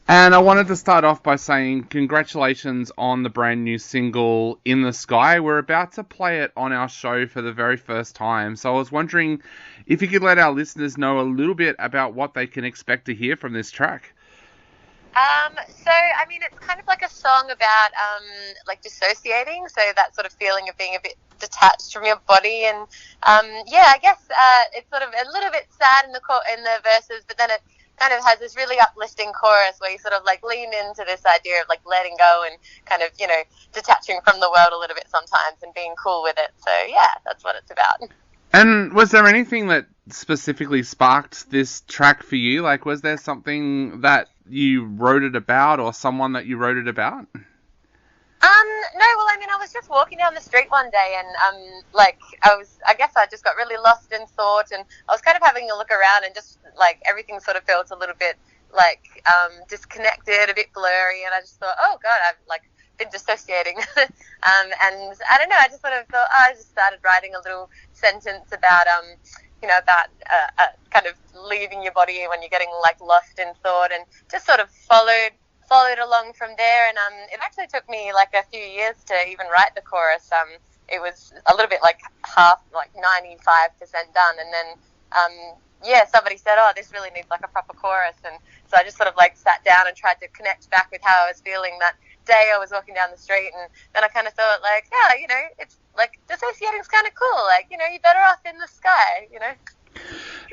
And I wanted to start off by saying congratulations on the brand new single, In the Sky. We're about to play it on our show for the very first time. So I was wondering if you could let our listeners know a little bit about what they can expect to hear from this track. It's kind of like a song about, like dissociating. So that sort of feeling of being a bit detached from your body. And, I guess, it's sort of a little bit sad in the verses, but then it kind of has this really uplifting chorus where you sort of like lean into this idea of like letting go and kind of, detaching from the world a little bit sometimes and being cool with it. So yeah, that's what it's about. And was there anything that specifically sparked this track for you? Like, was there something that you wrote it about or someone that you wrote it about? No, well, I was just walking down the street one day and, I guess I just got really lost in thought and I was kind of having a look around and just, like, everything sort of felt a little bit, like, disconnected, a bit blurry, and I just thought, oh, God, I've, like, been dissociating. And I don't know, I just sort of thought, I just started writing a little sentence about, kind of leaving your body when you're getting, like, lost in thought, and just sort of followed along from there. And it actually took me like a few years to even write the chorus. It was a little bit like half, like 95% done, and then somebody said, oh, this really needs like a proper chorus. And so I just sort of like sat down and tried to connect back with how I was feeling that day I was walking down the street, and then I kind of thought, like, yeah, it's like dissociating's kind of cool, like, you're better off in the sky.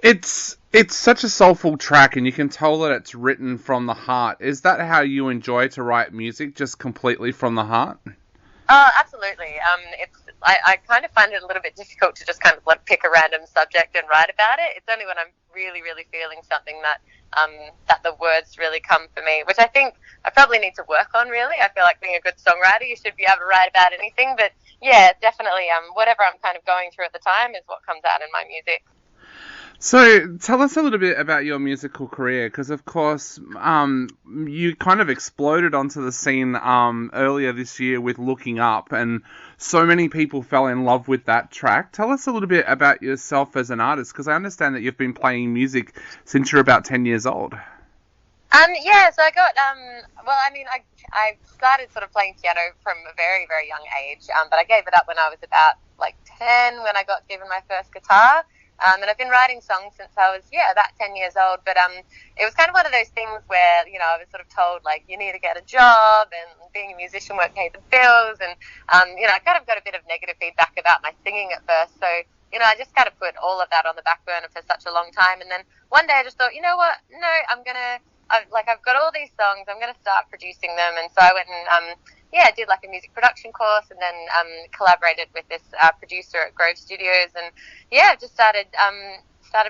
It's such a soulful track, and you can tell that it's written from the heart. Is that how you enjoy to write music, just completely from the heart? Oh, absolutely. I kind of find it a little bit difficult to just kind of like pick a random subject and write about it. It's only when I'm really, really feeling something that the words really come for me, which I think I probably need to work on, really. I feel like being a good songwriter, you should be able to write about anything. But yeah, definitely, whatever I'm kind of going through at the time is what comes out in my music. So, tell us a little bit about your musical career, because of course, you kind of exploded onto the scene earlier this year with Looking Up, and so many people fell in love with that track. Tell us a little bit about yourself as an artist, because I understand that you've been playing music since you're about 10 years old. So I got, I started sort of playing piano from a very, very young age, but I gave it up when I was about like 10, when I got given my first guitar. And I've been writing songs since I was, about 10 years old. But it was kind of one of those things where, I was sort of told, like, you need to get a job and being a musician won't pay the bills. And, I kind of got a bit of negative feedback about my singing at first. So, I just kind of put all of that on the back burner for such a long time. And then one day I just thought, you know what? No, I've got all these songs. I'm going to start producing them. And so I went and, I did like a music production course, and then collaborated with this producer at Grove Studios, and I've just started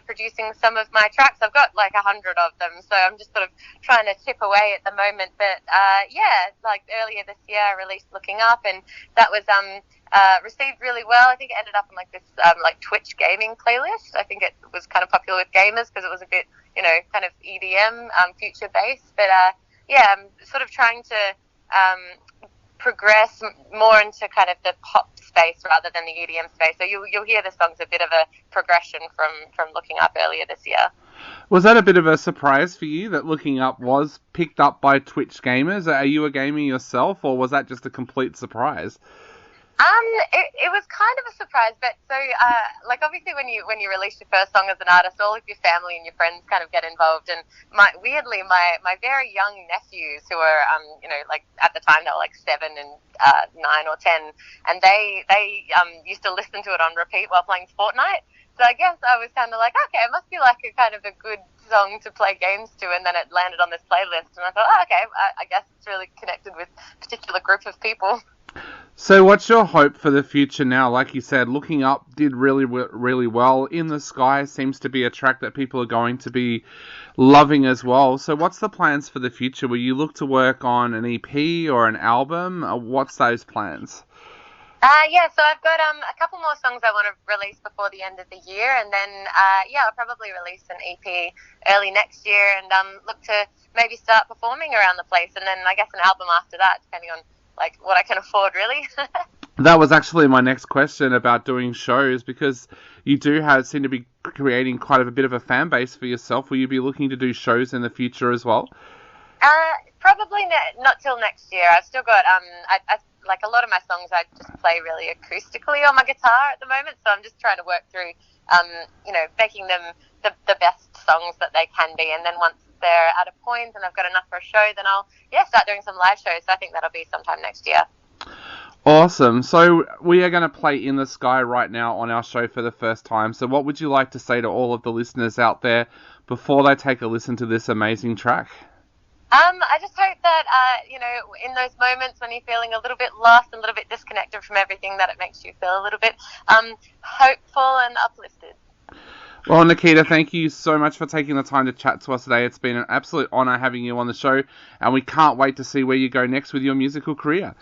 producing some of my tracks. I've got like 100 of them, so I'm just sort of trying to chip away at the moment. But like earlier this year, I released Looking Up, and that was received really well. I think it ended up on like this like Twitch gaming playlist. I think it was kind of popular with gamers because it was a bit, kind of EDM future based. But I'm sort of trying to progress more into kind of the pop space rather than the EDM space. So you'll hear the song's a bit of a progression from Looking Up earlier this year. Was that a bit of a surprise for you that Looking Up was picked up by Twitch gamers? Are you a gamer yourself, or was that just a complete surprise? It was kind of a surprise, but so obviously when you release your first song as an artist, all of your family and your friends kind of get involved. And weirdly, my very young nephews, who were like at the time they were like 7 and 9 or 10, and they used to listen to it on repeat while playing Fortnite. So I guess I was kind of like, okay, it must be like a kind of a good song to play games to, and then it landed on this playlist, and I thought, I guess it's really connected with a particular group of people. So what's your hope for the future now? Like you said, Looking Up did really, really well. In the Sky seems to be a track that people are going to be loving as well. So what's the plans for the future? Will you look to work on an EP or an album? What's those plans? So I've got a couple more songs I want to release before the end of the year, and then I'll probably release an EP early next year, and look to maybe start performing around the place, and then I guess an album after that, depending on like what I can afford, really. That was actually my next question about doing shows, because you do seem to be creating quite a bit of a fan base for yourself. Will you be looking to do shows in the future as well? Probably not till next year. I've still got I like a lot of my songs I just play really acoustically on my guitar at the moment, so I'm just trying to work through making them the best songs that they can be, and then once they're at a point and I've got enough for a show, then I'll start doing some live shows. So I think that'll be sometime next year. Awesome. So we are going to play In the Sky right now on our show for the first time. So what would you like to say to all of the listeners out there before they take a listen to this amazing track? I just hope that, in those moments when you're feeling a little bit lost, a little bit disconnected from everything, that it makes you feel a little bit hopeful and uplifted. Well, Nikkita, thank you so much for taking the time to chat to us today. It's been an absolute honour having you on the show, and we can't wait to see where you go next with your musical career.